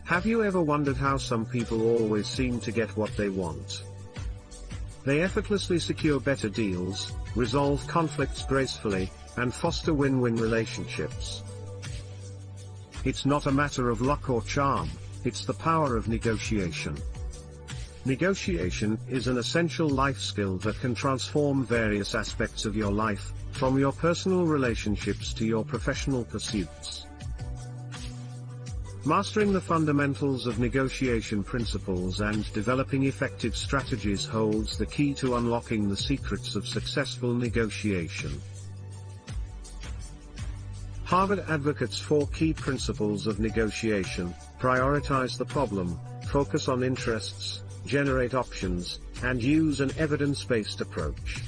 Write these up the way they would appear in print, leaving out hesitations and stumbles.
Have you ever wondered how some people always seem to get what they want? They effortlessly secure better deals, resolve conflicts gracefully, and foster win-win relationships. It's not a matter of luck or charm, it's the power of negotiation. Negotiation is an essential life skill that can transform various aspects of your life, from your personal relationships to your professional pursuits. Mastering the fundamentals of negotiation principles and developing effective strategies holds the key to unlocking the secrets of successful negotiation. Harvard advocates 4 key principles of negotiation: prioritize the problem, focus on interests, generate options, and use an evidence-based approach.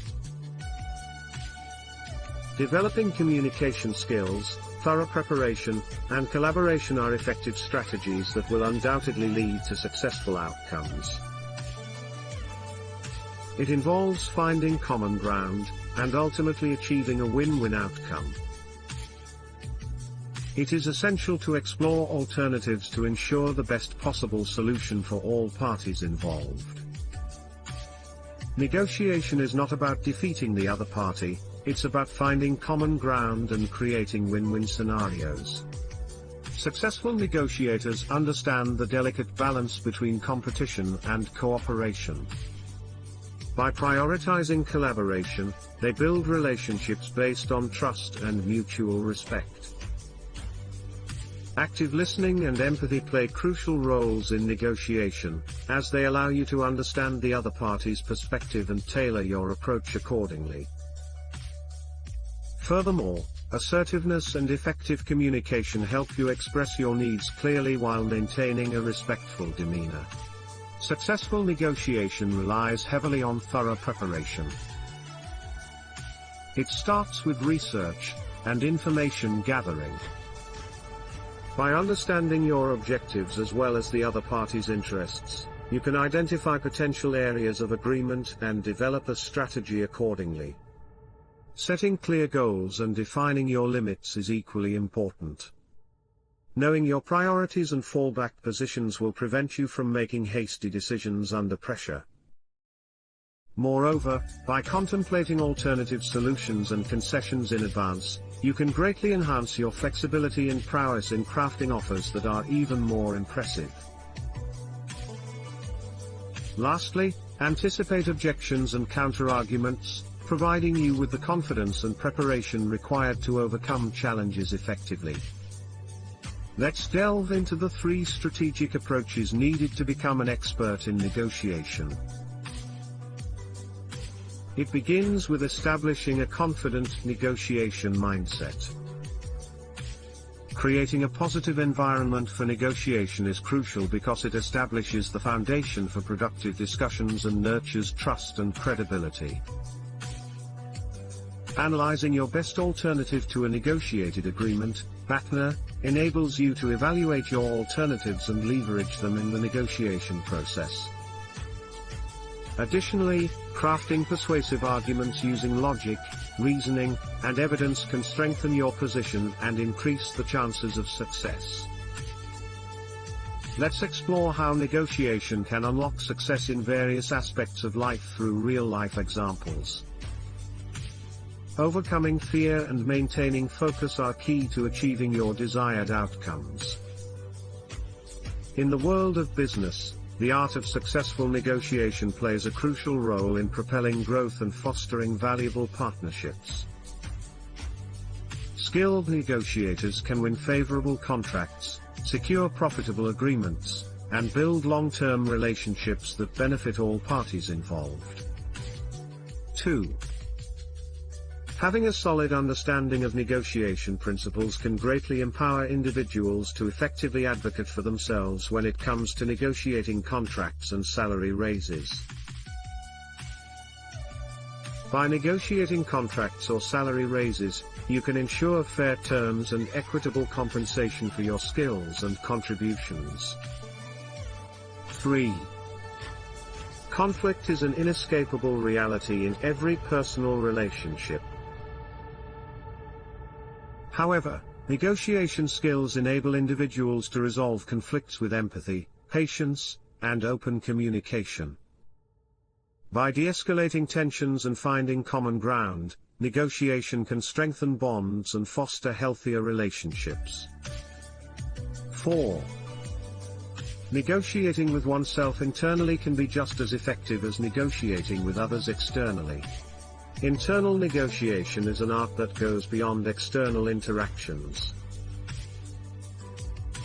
Developing communication skills, thorough preparation, and collaboration are effective strategies that will undoubtedly lead to successful outcomes. It involves finding common ground, and ultimately achieving a win-win outcome. It is essential to explore alternatives to ensure the best possible solution for all parties involved. Negotiation is not about defeating the other party, it's about finding common ground and creating win-win scenarios. Successful negotiators understand the delicate balance between competition and cooperation. By prioritizing collaboration, they build relationships based on trust and mutual respect. Active listening and empathy play crucial roles in negotiation, as they allow you to understand the other party's perspective and tailor your approach accordingly. Furthermore, assertiveness and effective communication help you express your needs clearly while maintaining a respectful demeanor. Successful negotiation relies heavily on thorough preparation. It starts with research and information gathering. By understanding your objectives as well as the other party's interests, you can identify potential areas of agreement and develop a strategy accordingly. Setting clear goals and defining your limits is equally important. Knowing your priorities and fallback positions will prevent you from making hasty decisions under pressure. Moreover, by contemplating alternative solutions and concessions in advance, you can greatly enhance your flexibility and prowess in crafting offers that are even more impressive. Lastly, anticipate objections and counter-arguments, providing you with the confidence and preparation required to overcome challenges effectively. Let's delve into the 3 strategic approaches needed to become an expert in negotiation. It begins with establishing a confident negotiation mindset. Creating a positive environment for negotiation is crucial because it establishes the foundation for productive discussions and nurtures trust and credibility. Analyzing your best alternative to a negotiated agreement, BATNA, enables you to evaluate your alternatives and leverage them in the negotiation process. Additionally, crafting persuasive arguments using logic, reasoning, and evidence can strengthen your position and increase the chances of success. Let's explore how negotiation can unlock success in various aspects of life through real-life examples. Overcoming fear and maintaining focus are key to achieving your desired outcomes. In the world of business, the art of successful negotiation plays a crucial role in propelling growth and fostering valuable partnerships. Skilled negotiators can win favorable contracts, secure profitable agreements, and build long-term relationships that benefit all parties involved. 2. Having a solid understanding of negotiation principles can greatly empower individuals to effectively advocate for themselves when it comes to negotiating contracts and salary raises. By negotiating contracts or salary raises, you can ensure fair terms and equitable compensation for your skills and contributions. 3. Conflict is an inescapable reality in every personal relationship. However, Negotiation skills enable individuals to resolve conflicts with empathy, patience, and open communication. By de-escalating tensions and finding common ground, negotiation can strengthen bonds and foster healthier relationships. 4. Negotiating with oneself internally can be just as effective as negotiating with others externally. Internal negotiation is an art that goes beyond external interactions.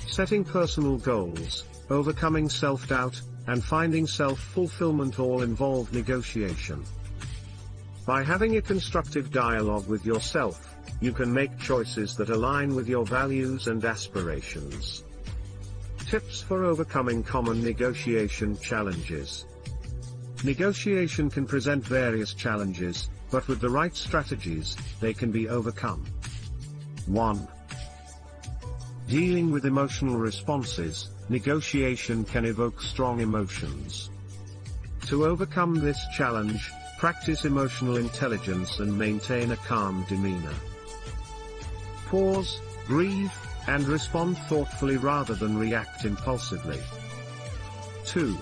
Setting personal goals, overcoming self-doubt, and finding self-fulfillment all involve negotiation. By having a constructive dialogue with yourself, you can make choices that align with your values and aspirations. Tips for overcoming common negotiation challenges. Negotiation can present various challenges, but with the right strategies, they can be overcome. 1. Dealing with emotional responses. Negotiation can evoke strong emotions. To overcome this challenge, practice emotional intelligence and maintain a calm demeanor. Pause, breathe, and respond thoughtfully rather than react impulsively. 2.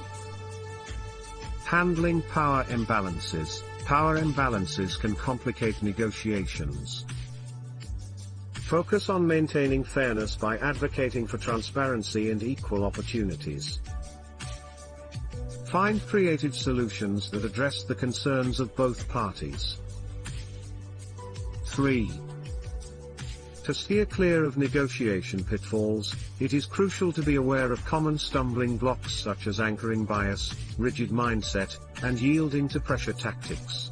Handling power imbalances. Power imbalances can complicate negotiations. Focus on maintaining fairness by advocating for transparency and equal opportunities. Find creative solutions that address the concerns of both parties. 3. To steer clear of negotiation pitfalls, it is crucial to be aware of common stumbling blocks such as anchoring bias, rigid mindset, and yielding to pressure tactics.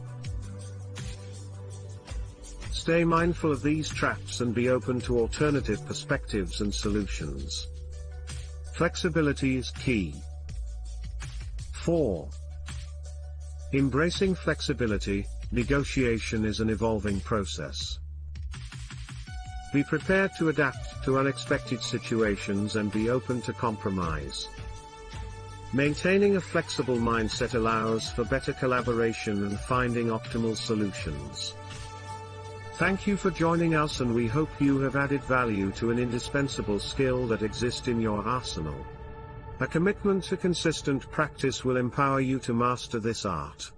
Stay mindful of these traps and be open to alternative perspectives and solutions. Flexibility is key. 4. Embracing flexibility. Negotiation is an evolving process. Be prepared to adapt to unexpected situations and be open to compromise. Maintaining a flexible mindset allows for better collaboration and finding optimal solutions. Thank you for joining us, and we hope you have added value to an indispensable skill that exists in your arsenal. A commitment to consistent practice will empower you to master this art.